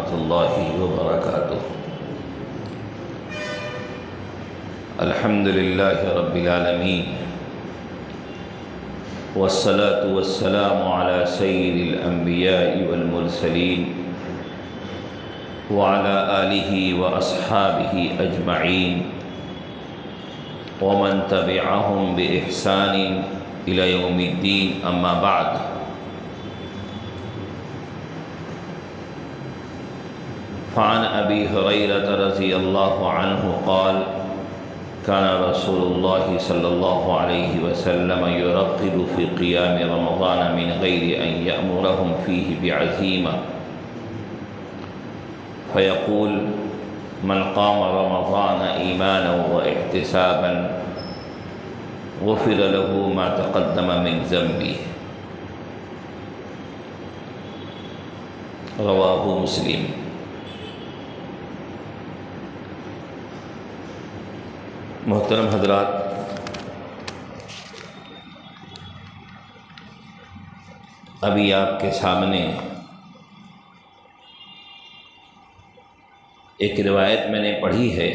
ورحمۃ اللہ وبرکاتہ۔ الحمد للہ رب العالمین والصلاة والسلام علی سید الانبیاء والمرسلین وعلی آلہ واصحابہ اجمعین ومن تبعهم بإحسان إلى يوم الدین، اما بعد۔ فعن ابی ہریرہ رضی اللہ عنہ قال كان رسول الله صلى الله عليه وسلم يرقد في قيام رمضان من غير أن يأمرهم فيه بعزيمة فيقول: من قام رمضان إيمانا واحتسابا غفر له ما تقدم من ذنبه، رواه مسلم۔ محترم حضرات، ابھی آپ کے سامنے ایک روایت میں نے پڑھی ہے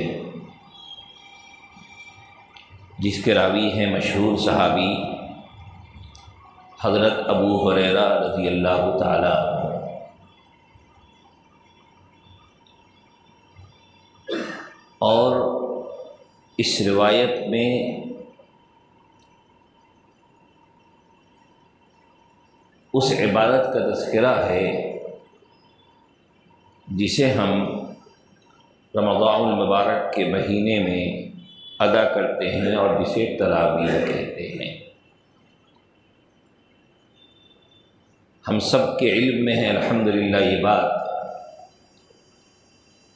جس کے راوی ہیں مشہور صحابی حضرت ابو ہریرہ رضی اللہ تعالی عنہ۔ اور اس روایت میں اس عبادت کا تذکرہ ہے جسے ہم رمضان المبارک کے مہینے میں ادا کرتے ہیں اور جسے تراویح کہتے ہیں۔ ہم سب کے علم میں ہے الحمدللہ یہ بات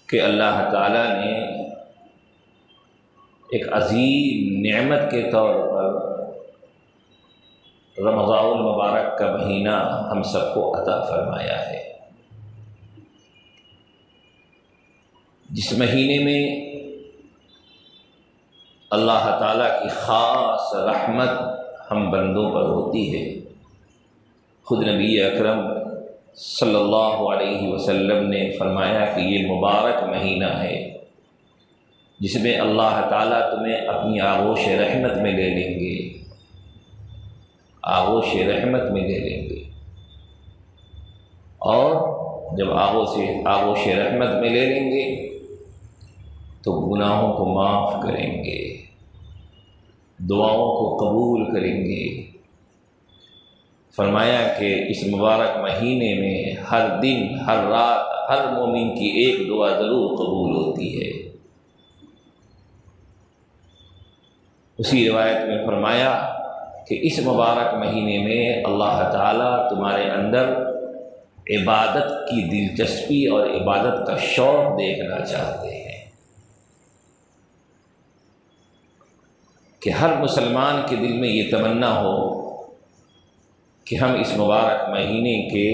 کہ اللہ تعالیٰ نے ایک عظیم نعمت کے طور پر رمضان المبارک کا مہینہ ہم سب کو عطا فرمایا ہے، جس مہینے میں اللہ تعالیٰ کی خاص رحمت ہم بندوں پر ہوتی ہے۔ خود نبی اکرم صلی اللہ علیہ وسلم نے فرمایا کہ یہ مبارک مہینہ ہے جس میں اللہ تعالیٰ تمہیں اپنی آغوش رحمت میں لے لیں گے، آغوش رحمت میں لے لیں گے، اور جب آغوش رحمت میں لے لیں گے تو گناہوں کو معاف کریں گے، دعاؤں کو قبول کریں گے۔ فرمایا کہ اس مبارک مہینے میں ہر دن، ہر رات، ہر مومن کی ایک دعا ضرور قبول ہوتی ہے۔ اسی روایت میں فرمایا کہ اس مبارک مہینے میں اللہ تعالیٰ تمہارے اندر عبادت کی دلچسپی اور عبادت کا شوق دیکھنا چاہتے ہیں، کہ ہر مسلمان کے دل میں یہ تمنا ہو کہ ہم اس مبارک مہینے کے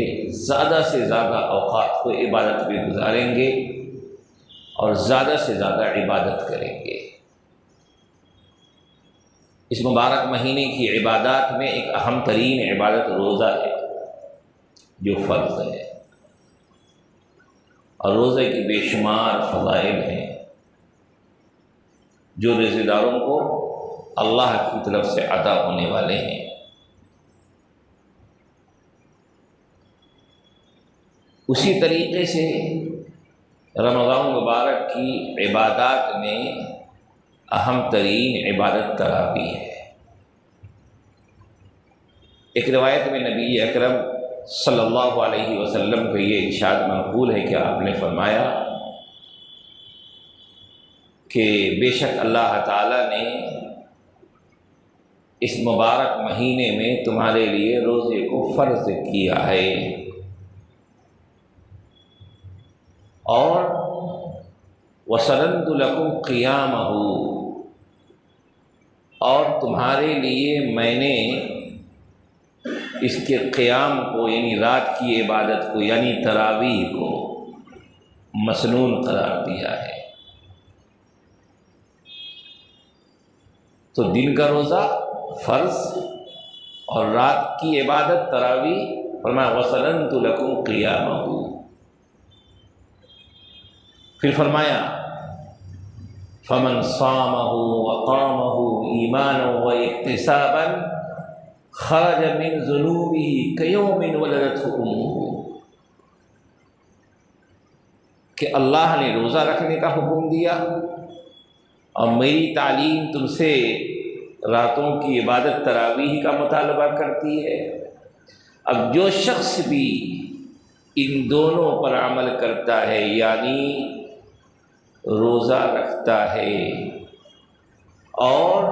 زیادہ سے زیادہ اوقات کو عبادت میں گزاریں گے اور زیادہ سے زیادہ عبادت کریں گے۔ اس مبارک مہینے کی عبادات میں ایک اہم ترین عبادت روزہ ہے جو فرض ہے، اور روزے کی بے شمار فضائل ہیں جو روزے داروں کو اللہ کی طرف سے عطا ہونے والے ہیں۔ اسی طریقے سے رمضان مبارک کی عبادات میں اہم ترین عبادت تراویح ہے۔ ایک روایت میں نبی اکرم صلی اللہ علیہ وسلم کا یہ ارشاد منقول ہے کہ آپ نے فرمایا کہ بے شک اللہ تعالیٰ نے اس مبارک مہینے میں تمہارے لیے روزے کو فرض کیا ہے، اور وَسَنَنْتُ لَكُمْ قِيَامَهُ، اور تمہارے لیے میں نے اس کے قیام کو، یعنی رات کی عبادت کو، یعنی تراویح کو مسنون قرار دیا ہے۔ تو دن کا روزہ فرض اور رات کی عبادت تراویح، فرمایا وَسَنَنْتُ لَكُمْ قِيَامَهُ، پھر فرمایا فمن صامہ وقامہ ایمانا واحتسابا خرج من ذنوبہ کیوم ولدتہ امہ، کہ اللہ نے روزہ رکھنے کا حکم دیا اور میری تعلیم تم سے راتوں کی عبادت تراویح کا مطالبہ کرتی ہے۔ اب جو شخص بھی ان دونوں پر عمل کرتا ہے، یعنی روزہ رکھتا ہے اور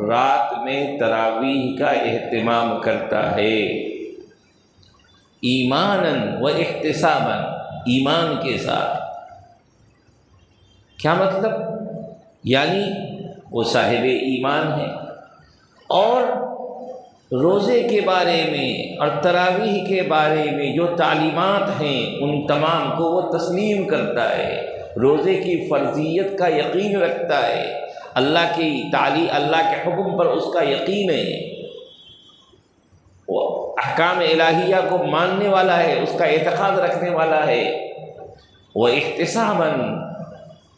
رات میں تراویح کا اہتمام کرتا ہے، ایماناً و احتساباً، ایمان کے ساتھ، کیا مطلب؟ یعنی وہ صاحب ایمان ہے اور روزے کے بارے میں اور تراویح کے بارے میں جو تعلیمات ہیں ان تمام کو وہ تسلیم کرتا ہے، روزے کی فرضیت کا یقین رکھتا ہے، اللہ کی اللہ کے حکم پر اس کا یقین ہے، وہ احکام الہیہ کو ماننے والا ہے، اس کا اعتقاد رکھنے والا ہے، وہ احتساباً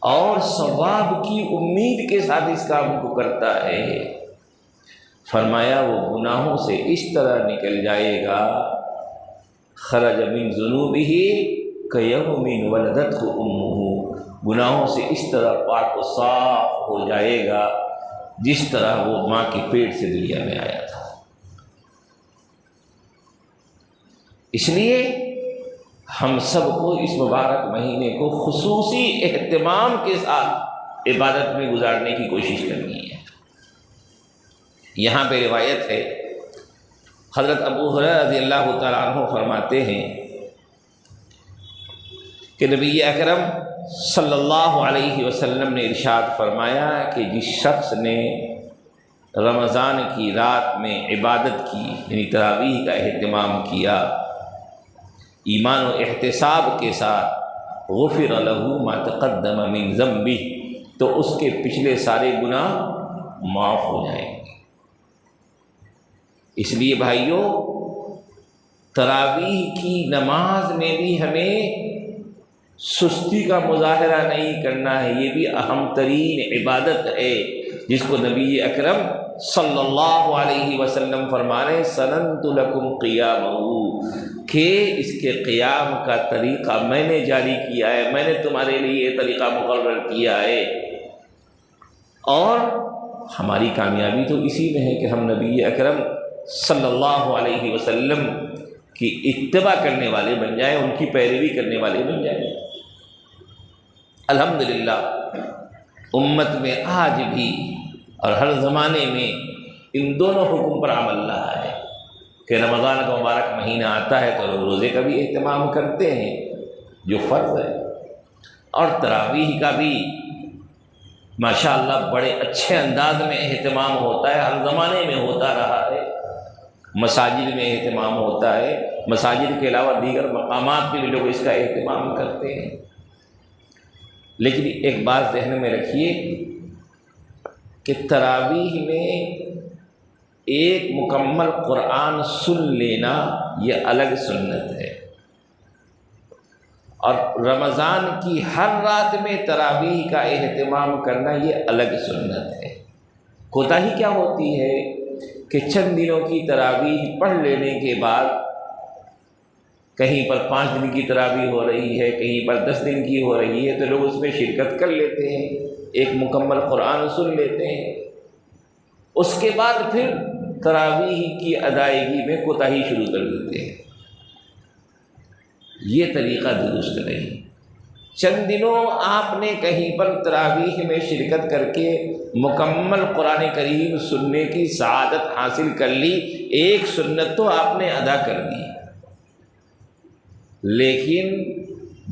اور ثواب کی امید کے ساتھ اس کام کو کرتا ہے۔ فرمایا وہ گناہوں سے اس طرح نکل جائے گا، خرج من ذنوبہ کیوم ولدتہ امہ، گناہوں سے اس طرح پاک و صاف ہو جائے گا جس طرح وہ ماں کے پیٹ سے دنیا میں آیا تھا۔ اس لیے ہم سب کو اس مبارک مہینے کو خصوصی اہتمام کے ساتھ عبادت میں گزارنے کی کوشش کرنی ہے۔ یہاں پہ روایت ہے، حضرت ابو ہریرہ رضی اللہ تعالیٰ عنہ فرماتے ہیں کہ نبی اکرم صلی اللہ علیہ وسلم نے ارشاد فرمایا کہ جس شخص نے رمضان کی رات میں عبادت کی، یعنی تراویح کا اہتمام کیا ایمان و احتساب کے ساتھ، غفر لہ ما تقدم من ذنبہ، تو اس کے پچھلے سارے گناہ معاف ہو جائیں گے۔ اس لیے بھائیوں، تراویح کی نماز میں بھی ہمیں سستی کا مظاہرہ نہیں کرنا ہے، یہ بھی اہم ترین عبادت ہے جس کو نبی اکرم صلی اللہ علیہ وسلم فرمانے سننت لکم قیامہ، کہ اس کے قیام کا طریقہ میں نے جاری کیا ہے، میں نے تمہارے لیے یہ طریقہ مقرر کیا ہے۔ اور ہماری کامیابی تو اسی میں ہے کہ ہم نبی اکرم صلی اللہ علیہ وسلم کی اتباع کرنے والے بن جائیں، ان کی پیروی کرنے والے بن جائیں۔ الحمدللہ امت میں آج بھی اور ہر زمانے میں ان دونوں حکم پر عمل رہا ہے کہ رمضان کا مبارک مہینہ آتا ہے تو لوگ روزے کا بھی اہتمام کرتے ہیں جو فرض ہے، اور تراویح کا بھی ماشاءاللہ بڑے اچھے انداز میں اہتمام ہوتا ہے، ہر زمانے میں ہوتا رہا ہے، مساجد میں اہتمام ہوتا ہے، مساجد کے علاوہ دیگر مقامات پہ بھی لوگ اس کا اہتمام کرتے ہیں۔ لیکن ایک بات ذہن میں رکھیے کہ تراویح میں ایک مکمل قرآن سن لینا یہ الگ سنت ہے، اور رمضان کی ہر رات میں تراویح کا اہتمام کرنا یہ الگ سنت ہے۔ کوتاہی کیا ہوتی ہے کہ چند دنوں کی تراویح پڑھ لینے کے بعد کہیں پر 5 دن کی تراویح ہو رہی ہے، کہیں پر 10 دن کی ہو رہی ہے، تو لوگ اس میں شرکت کر لیتے ہیں، ایک مکمل قرآن سن لیتے ہیں، اس کے بعد پھر تراویح کی ادائیگی میں کوتاہی شروع کر دیتے ہیں۔ یہ طریقہ درست نہیں۔ چند دنوں آپ نے کہیں پر تراویح میں شرکت کر کے مکمل قرآن کریم سننے کی سعادت حاصل کر لی، ایک سنت تو آپ نے ادا کر دی، لیکن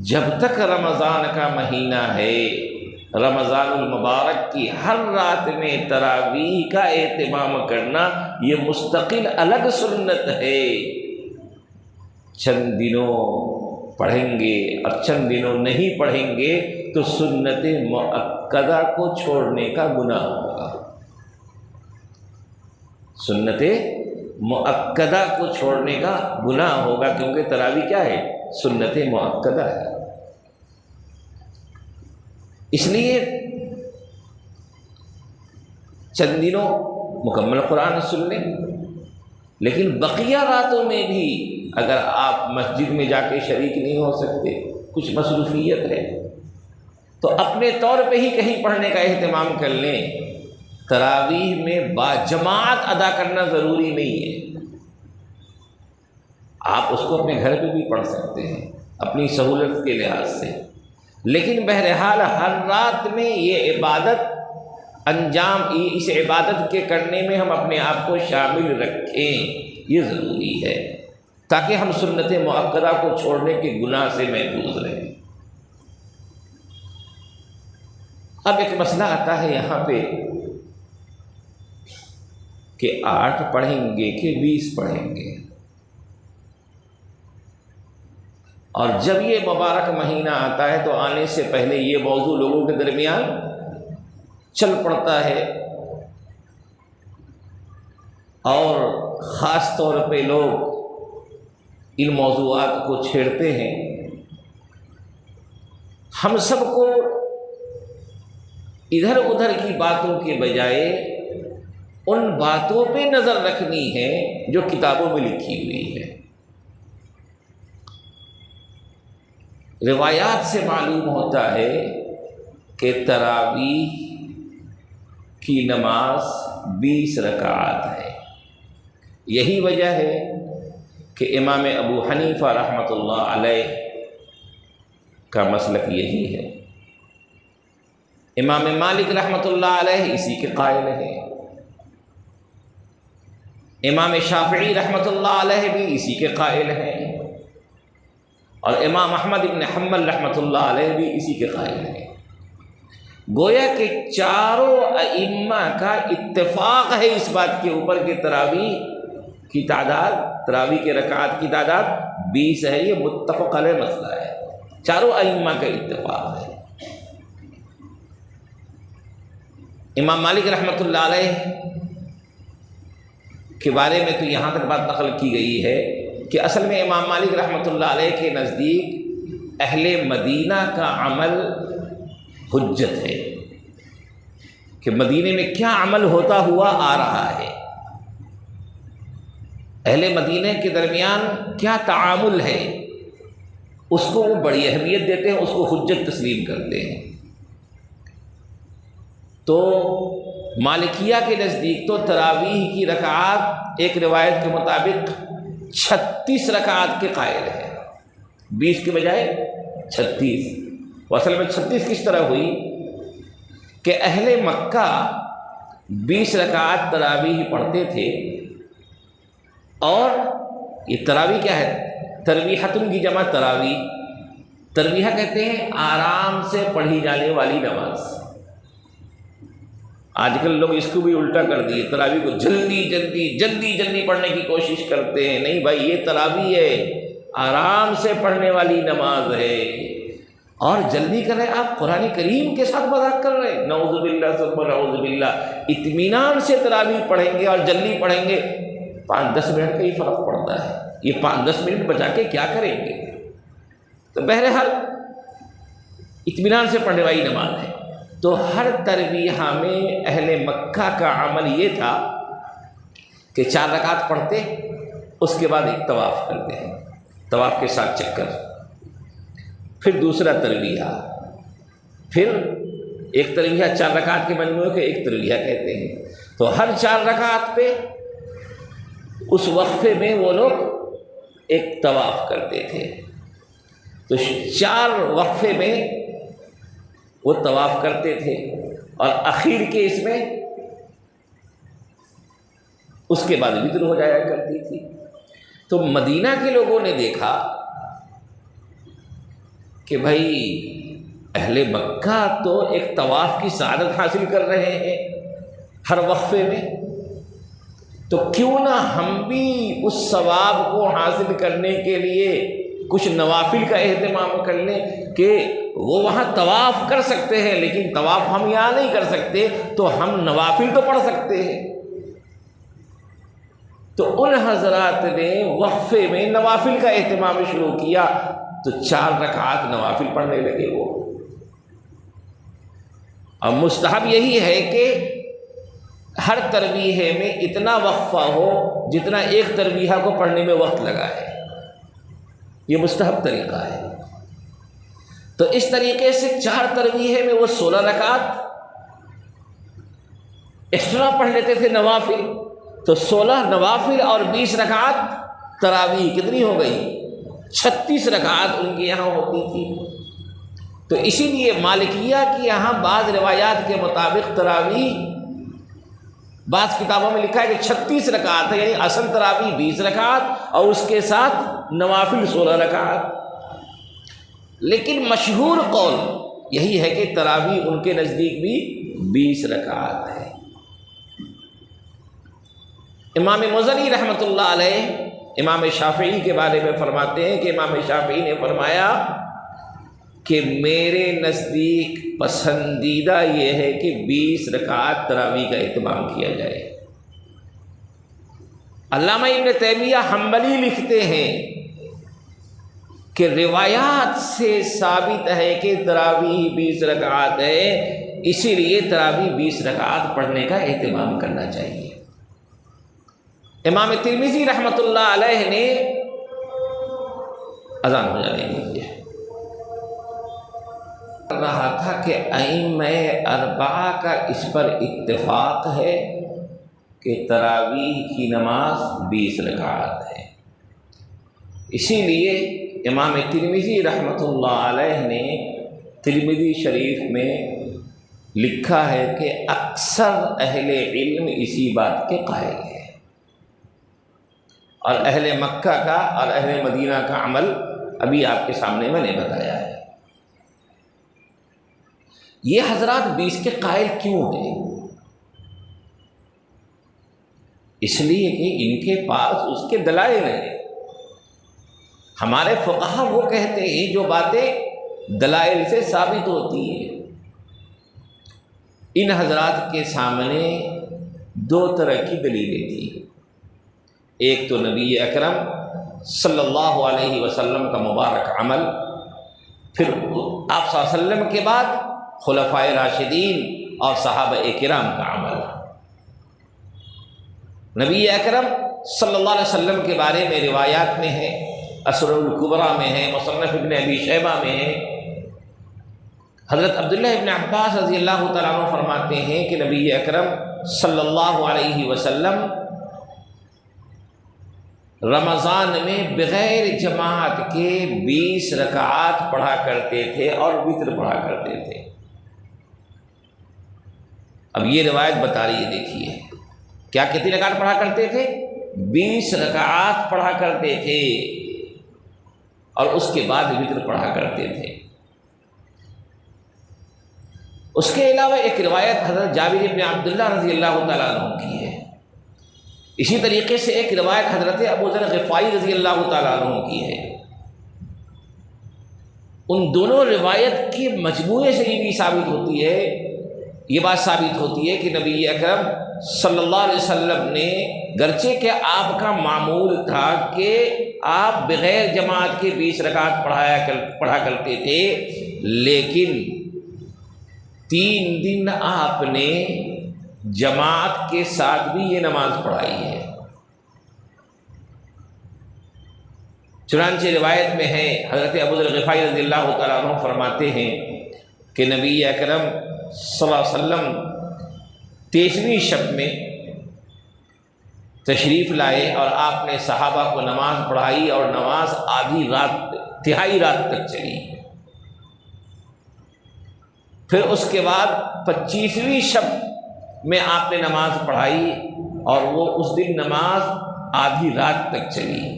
جب تک رمضان کا مہینہ ہے، رمضان المبارک کی ہر رات میں تراویح کا اہتمام کرنا یہ مستقل الگ سنت ہے۔ چند دنوں پڑھیں گے اور چند دنوں نہیں پڑھیں گے تو سنت مؤکدہ کو چھوڑنے کا گناہ ہوگا، سنت مؤکدہ کو چھوڑنے کا گناہ ہوگا، کیونکہ تراویح کیا ہے؟ سنت مؤکدہ ہے۔ اس لیے چند دنوں مکمل قرآن سن لیں، لیکن بقیہ راتوں میں بھی اگر آپ مسجد میں جا کے شریک نہیں ہو سکتے، کچھ مصروفیت ہے، تو اپنے طور پہ ہی کہیں پڑھنے کا اہتمام کر لیں۔ تراویح میں باجماعت ادا کرنا ضروری نہیں ہے، آپ اس کو اپنے گھر پہ بھی پڑھ سکتے ہیں اپنی سہولت کے لحاظ سے، لیکن بہرحال ہر رات میں یہ عبادت انجام، اس عبادت کے کرنے میں ہم اپنے آپ کو شامل رکھیں، یہ ضروری ہے تاکہ ہم سنت مؤکدہ کو چھوڑنے کے گناہ سے محفوظ رہیں۔ اب ایک مسئلہ آتا ہے یہاں پہ کہ 8 پڑھیں گے کہ 20 پڑھیں گے، اور جب یہ مبارک مہینہ آتا ہے تو آنے سے پہلے یہ موضوع لوگوں کے درمیان چل پڑتا ہے، اور خاص طور پہ لوگ ان موضوعات کو چھیڑتے ہیں۔ ہم سب کو ادھر ادھر کی باتوں کے بجائے ان باتوں پہ نظر رکھنی ہے جو کتابوں میں لکھی ہوئی ہے۔ روایات سے معلوم ہوتا ہے کہ تراویح کی نماز 20 رکعات ہے۔ یہی وجہ ہے کہ امام ابو حنیفہ رحمۃ اللہ علیہ کا مسلک یہی ہے، امام مالک رحمۃ اللہ علیہ اسی کے قائل ہیں، امام شافعی رحمۃ اللہ علیہ بھی اسی کے قائل ہیں، اور امام احمد بن حنبل رحمۃ اللہ علیہ بھی اسی کے قائل ہیں۔ گویا کہ چاروں ائمہ کا اتفاق ہے اس بات کے اوپر کہ تراویح کی تعداد، تراویح کے رکعات کی تعداد 20 ہے، یہ متفق علیہ مسئلہ ہے، چاروں ائمہ کا اتفاق ہے۔ امام مالک رحمۃ اللہ علیہ کے بارے میں تو یہاں تک بات نقل کی گئی ہے کہ اصل میں امام مالک رحمۃ اللہ علیہ کے نزدیک اہل مدینہ کا عمل حجت ہے، کہ مدینے میں کیا عمل ہوتا ہوا آ رہا ہے، اہل مدینہ کے درمیان کیا تعامل ہے، اس کو وہ بڑی اہمیت دیتے ہیں، اس کو حجت تسلیم کرتے ہیں۔ تو مالکیہ کے نزدیک تو تراویح کی رکعات ایک روایت کے مطابق 36 رکعات کے قائل ہیں، 20 کے بجائے 36۔ وہ اصل میں 36 کس طرح ہوئی کہ اہل مکہ 20 رکعات تراویح پڑھتے تھے، اور یہ تراویح کیا ہے؟ ترویحتن کی جمع تراویح، ترویح کہتے ہیں آرام سے پڑھی جانے والی نماز۔ آج کل لوگ اس کو بھی الٹا کر دیے، تراویح کو جلدی پڑھنے کی کوشش کرتے ہیں۔ نہیں بھائی، یہ تراویح ہے، آرام سے پڑھنے والی نماز ہے، اور جلدی کر رہے آپ قرآن کریم کے ساتھ مذاق کر رہے ہیں، نعوذ باللہ ثم نعوذ باللہ۔ اطمینان سے تراویح پڑھیں گے اور جلدی پڑھیں گے، 5-10 منٹ کا ہی فرق پڑتا ہے، یہ 5-10 منٹ بچا کے کیا کریں گے؟ تو بہرحال اطمینان سے پڑھنے والی نماز ہے۔ تو ہر تراویح میں اہل مکہ کا عمل یہ تھا کہ 4 رکعت پڑھتے، اس کے بعد ایک طواف کرتے ہیں، طواف کے 7 چکر، پھر دوسرا تراویح، پھر ایک تراویح 4 رکعت کے مجموعے کو ایک تراویح کہتے ہیں۔ تو ہر 4 رکعت پہ اس وقفے میں وہ لوگ ایک طواف کرتے تھے، تو 4 وقفے میں وہ طواف کرتے تھے، اور اخیر کے اس میں اس کے بعد وتر ہو جایا کرتی تھی۔ تو مدینہ کے لوگوں نے دیکھا کہ بھائی اہل مکہ تو ایک طواف کی سعادت حاصل کر رہے ہیں ہر وقفے میں، تو کیوں نہ ہم بھی اس ثواب کو حاصل کرنے کے لیے کچھ نوافل کا اہتمام کر لیں، کہ وہ وہاں طواف کر سکتے ہیں لیکن طواف ہم یہاں نہیں کر سکتے، تو ہم نوافل تو پڑھ سکتے ہیں۔ تو ان حضرات نے وقفے میں نوافل کا اہتمام شروع کیا، تو 4 رکعات نوافل پڑھنے لگے وہ، اور مستحب یہی ہے کہ ہر تراویح میں اتنا وقفہ ہو جتنا ایک تراویح کو پڑھنے میں وقت لگا ہے، یہ مستحب طریقہ ہے۔ تو اس طریقے سے 4 تراویح میں وہ 16 رکعت ایکسٹرا پڑھ لیتے تھے نوافل، تو 16 نوافل اور 20 رکعت تراویح کتنی ہو گئی؟ 36 رکعت ان کے یہاں ہوتی تھی۔ تو اسی لیے مالکیہ کی یہاں بعض روایات کے مطابق تراویح، بعض کتابوں میں لکھا ہے کہ 36 رکعت ہے، یعنی اصل تراویح 20 رکعت اور اس کے ساتھ نوافل 16 رکعت۔ لیکن مشہور قول یہی ہے کہ تراویح ان کے نزدیک بھی 20 رکعت ہے۔ امام مزنی رحمۃ اللہ علیہ امام شافعی کے بارے میں فرماتے ہیں کہ امام شافعی نے فرمایا کہ میرے نزدیک پسندیدہ یہ ہے کہ 20 رکعت تراویح کا اہتمام کیا جائے۔ علامہ ابن تیمیہ حنبلی لکھتے ہیں کہ روایات سے ثابت ہے کہ تراویح 20 رکعت ہے، اسی لیے تراویح 20 رکعت پڑھنے کا اہتمام کرنا چاہیے۔ امام ترمذی رحمۃ اللہ علیہ نے اذان ہو جانے دیجیے رہا تھا کہ ائمہ اربعہ کا اس پر اتفاق ہے کہ تراویح کی نماز 20 رکعت ہے۔ اسی لیے امام ترمذی رحمۃ اللہ علیہ نے ترمذی شریف میں لکھا ہے کہ اکثر اہل علم اسی بات کے قائل ہیں، اور اہل مکہ کا اور اہل مدینہ کا عمل ابھی آپ کے سامنے میں نے بتایا ہے۔ یہ حضرات 20 کے قائل کیوں ہیں؟ اس لیے کہ ان کے پاس اس کے دلائل ہیں۔ ہمارے فقہا وہ کہتے ہیں جو باتیں دلائل سے ثابت ہوتی ہیں۔ ان حضرات کے سامنے 2 طرح کی دلیلیں تھیں، ایک تو نبی اکرم صلی اللہ علیہ وسلم کا مبارک عمل، پھر آپ صلی اللہ علیہ وسلم کے بعد خلفائے راشدین اور صحابہ کرام کا عمل۔ نبی اکرم صلی اللہ علیہ وسلم کے بارے میں روایات میں ہے، اسر الکبریٰ میں ہے، مصنف ابن ابی شیبہ میں ہے۔ حضرت عبداللہ ابن عباس رضی اللہ تعالیٰ عنہ فرماتے ہیں کہ نبی اکرم صلی اللہ علیہ وسلم رمضان میں بغیر جماعت کے 20 رکعات پڑھا کرتے تھے اور وتر پڑھا کرتے تھے۔ اب یہ روایت بتا رہی ہے، دیکھیے کیا کتنی رکعات پڑھا کرتے تھے؟ 20 رکعات پڑھا کرتے تھے اور اس کے بعد وتر پڑھا کرتے تھے۔ اس کے علاوہ ایک روایت حضرت جابر بن عبداللہ رضی اللہ تعالیٰ عنہ کی ہے۔ اسی طریقے سے ایک روایت حضرت ابو ذر غفاری رضی اللہ تعالیٰ عنہ کی ہے۔ ان دونوں روایت کے مجموعے سے یہ بھی ثابت ہوتی ہے، یہ بات ثابت ہوتی ہے کہ نبی اکرم صلی اللہ علیہ وسلم نے، گرچہ کہ آپ کا معمول تھا کہ آپ بغیر جماعت کے 20 رکعت پڑھا کرتے تھے، لیکن 3 دن آپ نے جماعت کے ساتھ بھی یہ نماز پڑھائی ہے۔ چنانچہ روایت میں ہے، حضرت ابو ذر غفاری رضی اللہ تعالیٰ عنہ فرماتے ہیں کہ نبی اکرم صلی اللہ علیہ وسلم 23ویں شب میں تشریف لائے اور آپ نے صحابہ کو نماز پڑھائی، اور نماز آدھی رات، تہائی رات تک چلی۔ پھر اس کے بعد 25ویں شب میں آپ نے نماز پڑھائی، اور وہ اس دن نماز آدھی رات تک چلی۔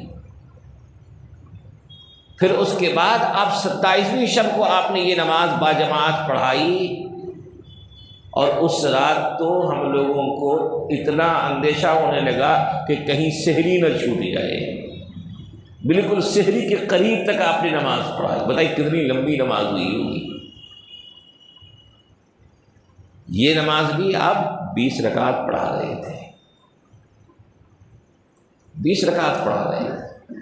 پھر اس کے بعد آپ 27ویں شب کو آپ نے یہ نماز باجماعت پڑھائی، اور اس رات تو ہم لوگوں کو اتنا اندیشہ ہونے لگا کہ کہیں سحری نہ چھوٹ جائے، بالکل سحری کے قریب تک آپ نے نماز پڑھائی۔ بتائیے کتنی لمبی نماز ہوئی ہوگی۔ یہ نماز بھی آپ 20 رکعت پڑھا رہے تھے، 20 رکعت پڑھا رہے تھے،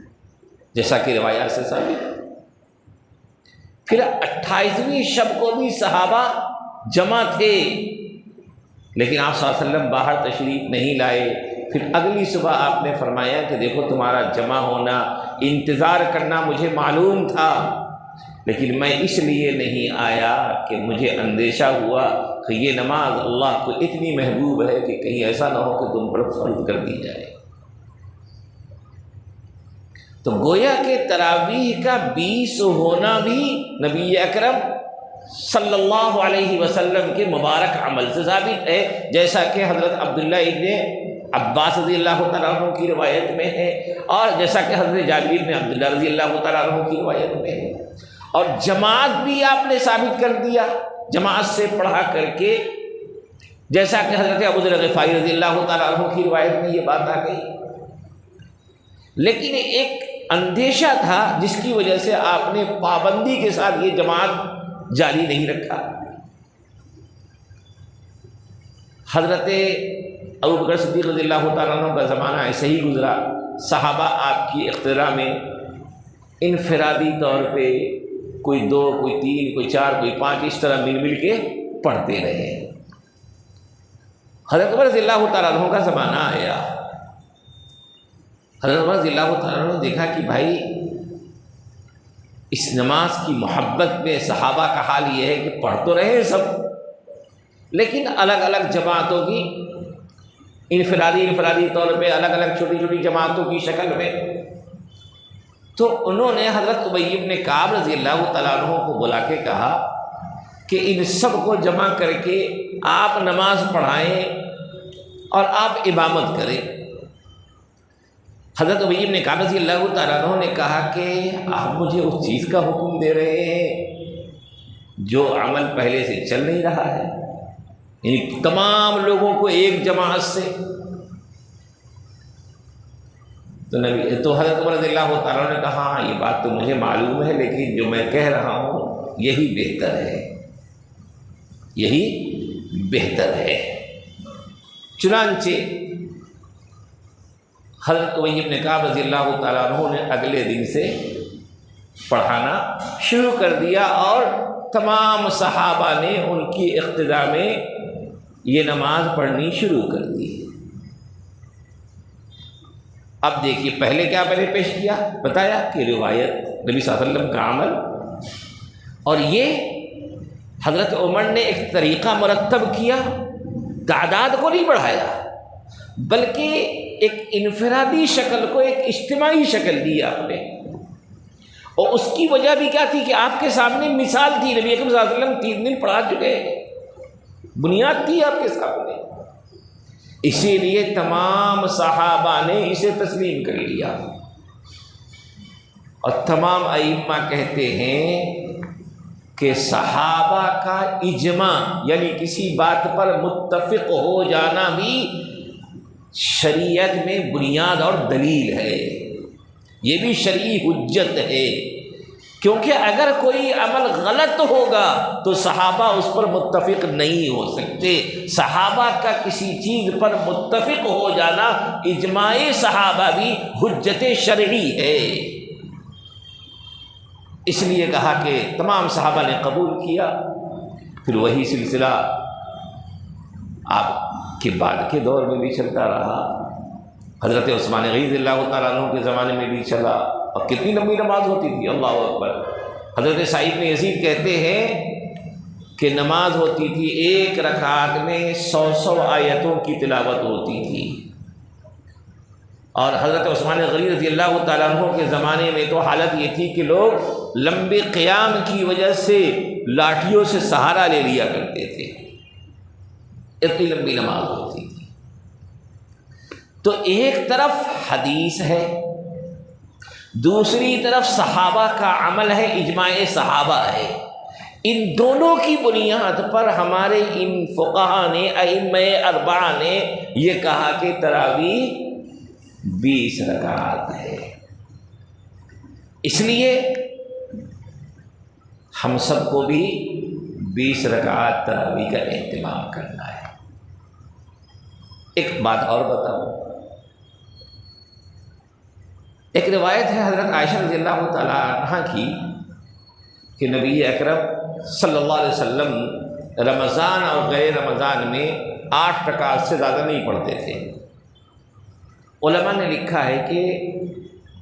جیسا کہ روایات سے ثابت۔ پھر 28ویں شب کو بھی صحابہ جمع تھے، لیکن آپ صلی اللہ علیہ وسلم باہر تشریف نہیں لائے۔ پھر اگلی صبح آپ نے فرمایا کہ دیکھو تمہارا جمع ہونا، انتظار کرنا مجھے معلوم تھا، لیکن میں اس لیے نہیں آیا کہ مجھے اندیشہ ہوا کہ یہ نماز اللہ کو اتنی محبوب ہے کہ کہیں ایسا نہ ہو کہ تم پر فرض کر دی جائے۔ تو گویا کہ تراویح کا 20 ہونا بھی نبی اکرم صلی اللہ علیہ وسلم کے مبارک عمل سے ثابت ہے، جیسا کہ حضرت عبداللہ ابن عباس رضی اللہ تعالیٰ عنہ کی روایت میں ہے، اور جیسا کہ حضرت جابر بن عبداللہ رضی اللہ تعالیٰ عنہ کی روایت میں ہے۔ اور جماعت بھی آپ نے ثابت کر دیا، جماعت سے پڑھا کر کے، جیسا کہ حضرت ابو ذر غفاری رضی اللہ تعالیٰ عنہ کی روایت میں یہ بات آ گئی۔ لیکن ایک اندیشہ تھا جس کی وجہ سے آپ نے پابندی کے ساتھ یہ جماعت جاری نہیں رکھا۔ حضرت ابوبکر صدیق رضی اللہ تعالیٰ عنہ کا زمانہ ایسے ہی گزرا، صحابہ آپ کی اقتداء میں انفرادی طور پہ کوئی 2، کوئی 3، کوئی 4، کوئی 5 اس طرح مل کے پڑھتے رہے۔ حضرت عمر رضی اللہ تعالیٰ عنہ کا زمانہ آیا، حضرت عمر رضی اللہ تعالیٰ عنہ نے دیکھا کہ بھائی اس نماز کی محبت میں صحابہ کا حال یہ ہے کہ پڑھ تو رہے ہیں سب، لیکن الگ الگ جماعتوں کی انفرادی طور پہ الگ الگ چھوٹی چھوٹی جماعتوں کی شکل میں۔ تو انہوں نے حضرت ابی بن کعب رضی اللہ تعالیٰ عنہ کو بلا کے کہا کہ ان سب کو جمع کر کے آپ نماز پڑھائیں اور آپ امامت کریں۔ حضرت ابی بن کعب رضی اللہ تعالیٰ عنہ نے کہا کہ آپ مجھے اس چیز کا حکم دے رہے ہیں جو عمل پہلے سے چل نہیں رہا ہے، یعنی تمام لوگوں کو ایک جماعت سے۔ تو حضرت عمر رضی اللہ تعالیٰ نے کہا ہاں یہ بات تو مجھے معلوم ہے، لیکن جو میں کہہ رہا ہوں یہی بہتر ہے، یہی بہتر ہے۔ چنانچہ حضرت ابی بن کعب رضی اللہ تعالیٰ عنہ نے اگلے دن سے پڑھانا شروع کر دیا، اور تمام صحابہ نے ان کی اقتداء میں یہ نماز پڑھنی شروع کر دی۔ اب دیکھیے پہلے کیا پیش کیا، بتایا کہ روایت نبی صلی اللہ علیہ وسلم کا عمل، اور یہ حضرت عمر نے ایک طریقہ مرتب کیا، تعداد کو نہیں بڑھایا بلکہ ایک انفرادی شکل کو ایک اجتماعی شکل دی آپ نے۔ اور اس کی وجہ بھی کیا تھی کہ آپ کے سامنے مثال تھی، نبی اکرم صلی اللہ علیہ وسلم 3 دن پڑھا چکے، بنیاد تھی آپ کے سامنے، اسی لیے تمام صحابہ نے اسے تسلیم کر لیا۔ اور تمام ائمہ کہتے ہیں کہ صحابہ کا اجماع یعنی کسی بات پر متفق ہو جانا بھی شریعت میں بنیاد اور دلیل ہے، یہ بھی شرعی حجت ہے، کیونکہ اگر کوئی عمل غلط ہوگا تو صحابہ اس پر متفق نہیں ہو سکتے۔ صحابہ کا کسی چیز پر متفق ہو جانا اجماع صحابہ بھی حجت شرعی ہے، اس لیے کہا کہ تمام صحابہ نے قبول کیا۔ پھر وہی سلسلہ آپ کے بعد کے دور میں بھی چلتا رہا، حضرت عثمان غنی رضی اللہ تعالیٰ عنہ کے زمانے میں بھی چلا، اور کتنی لمبی نماز ہوتی تھی، اللہ اکبر۔ حضرت سعید بن یزید کہتے ہیں کہ نماز ہوتی تھی 1 رکعت میں 100 آیتوں کی تلاوت ہوتی تھی، اور حضرت عثمان غنی رضی اللہ تعالیٰ عنہ کے زمانے میں تو حالت یہ تھی کہ لوگ لمبے قیام کی وجہ سے لاٹھیوں سے سہارا لے لیا کرتے تھے، اتنی لمبی نماز ہوتی تھی۔ تو ایک طرف حدیث ہے، دوسری طرف صحابہ کا عمل ہے، اجماع صحابہ ہے، ان دونوں کی بنیاد پر ہمارے ان فقہا نے، ائمہ 4 نے یہ کہا کہ تراویح 20 رکعات ہے۔ اس لیے ہم سب کو بھی 20 رکعات تراویح کا اہتمام کرنا ہے۔ ایک بات اور بتاؤں، ایک روایت ہے حضرت عائشہ رضی اللہ تعالیٰ عنہ کی کہ نبی اکرم صلی اللہ علیہ وسلم رمضان اور غیر رمضان میں 8 رکعات سے زیادہ نہیں پڑھتے تھے۔ علماء نے لکھا ہے کہ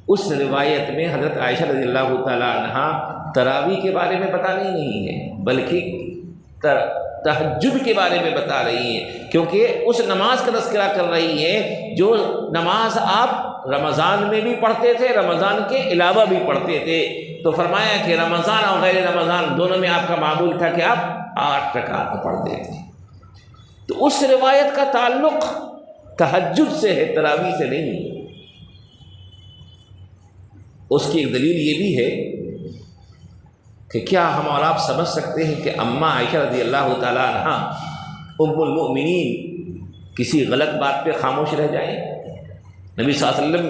اس روایت میں حضرت عائشہ رضی اللہ تعالیٰ عنہ تراویح کے بارے میں بتا رہی نہیں ہے، بلکہ تہجد کے بارے میں بتا رہی ہیں، کیونکہ اس نماز کا تذکرہ کر رہی ہیں جو نماز آپ رمضان میں بھی پڑھتے تھے، رمضان کے علاوہ بھی پڑھتے تھے۔ تو فرمایا کہ رمضان اور غیر رمضان دونوں میں آپ کا معمول تھا کہ آپ 8 رکعات پڑھتے تھے۔ تو اس روایت کا تعلق تہجد سے ہے، تراویح سے نہیں۔ اس کی ایک دلیل یہ بھی ہے کہ کیا ہم اور آپ سمجھ سکتے ہیں کہ اماں عائشہ رضی اللہ تعالیٰ عنہ ام المؤمنین کسی غلط بات پہ خاموش رہ جائیں؟ نبی صلی اللہ علیہ وسلم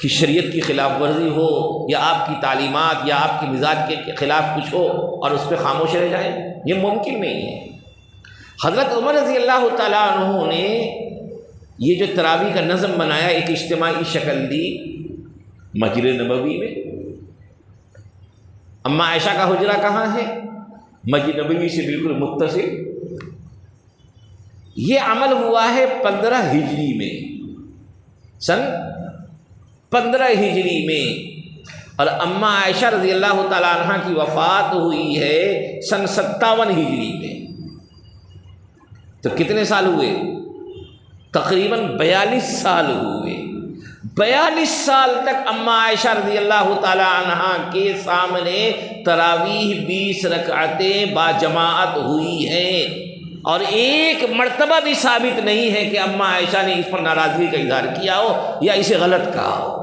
کی شریعت کی خلاف ورزی ہو یا آپ کی تعلیمات یا آپ کی مزاج کے خلاف کچھ ہو اور اس پہ خاموش رہ جائیں، یہ ممکن نہیں ہے۔ حضرت عمر رضی اللہ تعالیٰ عنہ نے یہ جو تراویح کا نظم بنایا، ایک اجتماعی شکل دی مسجد نبوی میں۔ اماں عائشہ کا حجرہ کہاں ہے؟ مسجد نبوی سے بالکل متصل۔ یہ عمل ہوا ہے 15 ہجری میں، سن 15 ہجری میں، اور اماں عائشہ رضی اللہ تعالیٰ عنہ کی وفات ہوئی ہے سن 57 ہجری میں۔ تو کتنے سال ہوئے؟ تقریباً 42 سال ہوئے۔ 42 سال تک اماں عائشہ رضی اللہ تعالی عنہ کے سامنے تراویح 20 رکعتیں باجماعت ہوئی ہیں، اور ایک مرتبہ بھی ثابت نہیں ہے کہ اماں عائشہ نے اس پر ناراضگی کا اظہار کیا ہو یا اسے غلط کہا ہو۔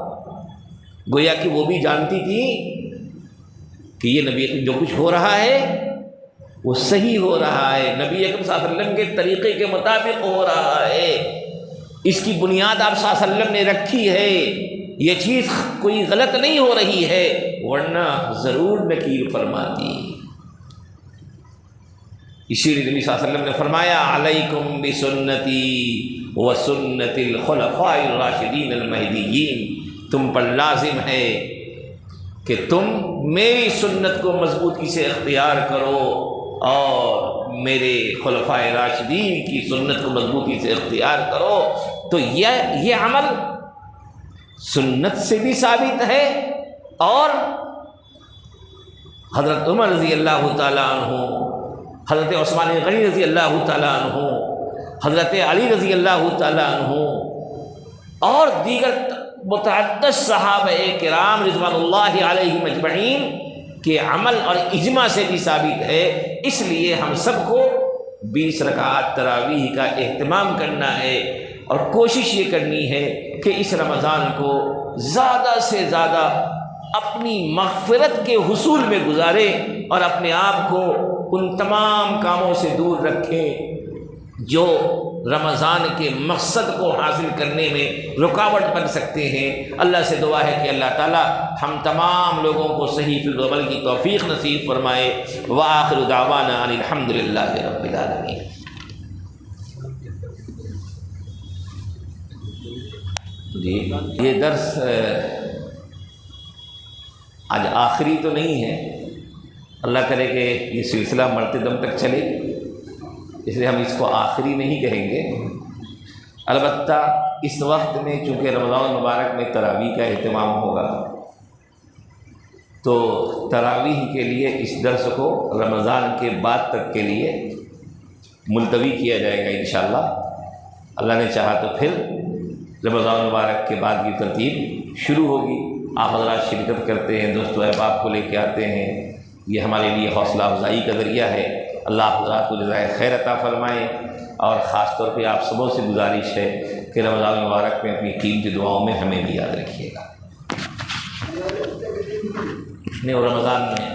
گویا کہ وہ بھی جانتی تھی کہ یہ نبی جو کچھ ہو رہا ہے وہ صحیح ہو رہا ہے، نبی اکرم صلی اللہ علیہ وسلم کے طریقے کے مطابق ہو رہا ہے، اس کی بنیاد آپ صلی اللہ علیہ وسلم نے رکھی ہے، یہ چیز کوئی غلط نہیں ہو رہی ہے، ورنہ ضرور نکیر فرماتی۔ اسی لیے نبی صلی اللہ علیہ وسلم نے فرمایا علیکم بسنتی وسنت الخلفاء الراشدین المہدیین، تم پر لازم ہے کہ تم میری سنت کو مضبوطی سے اختیار کرو اور میرے خلفائے راشدین کی سنت کو مضبوطی سے اختیار کرو۔ تو یہ عمل سنت سے بھی ثابت ہے، اور حضرت عمر رضی اللہ تعالیٰ عنہ، حضرت عثمان غنی رضی اللہ تعالیٰ عنہ، حضرت علی رضی اللہ تعالیٰ عنہ اور دیگر متعدد صحابہ کرام رضوان اللہ علیہم اجمعین کے عمل اور اجماع سے بھی ثابت ہے۔ اس لیے ہم سب کو 20 رکعات تراویح کا اہتمام کرنا ہے، اور کوشش یہ کرنی ہے کہ اس رمضان کو زیادہ سے زیادہ اپنی مغفرت کے حصول میں گزاریں، اور اپنے آپ کو ان تمام کاموں سے دور رکھیں جو رمضان کے مقصد کو حاصل کرنے میں رکاوٹ بن سکتے ہیں۔ اللہ سے دعا ہے کہ اللہ تعالی ہم تمام لوگوں کو صحیح فکر و عمل کی توفیق نصیب فرمائے۔ وآخر دعوانا ان الحمد للہ رب العالمین۔ جی یہ درس آج آخری تو نہیں ہے، اللہ کرے کہ یہ سلسلہ مرتے دم تک چلے، اس لیے ہم اس کو آخری نہیں کہیں گے۔ البتہ اس وقت میں چونکہ رمضان المبارک میں تراویح کا اہتمام ہوگا، تو تراویح کے لیے اس درس کو رمضان کے بعد تک کے لیے ملتوی کیا جائے گا انشاءاللہ۔ اللہ نے چاہا تو پھر رمضان المبارک کے بعد کی ترتیب شروع ہوگی۔ آپ حضرات شرکت کرتے ہیں، دوست و احباب کو لے کے آتے ہیں، یہ ہمارے لیے حوصلہ افزائی کا ذریعہ ہے۔ اللہ حضرات کو جزائے خیر عطا فرمائے، اور خاص طور پہ آپ سبوں سے گزارش ہے کہ رمضان المبارک میں اپنی قیمتی دعاؤں میں ہمیں بھی یاد رکھیے گا۔ رمضان میں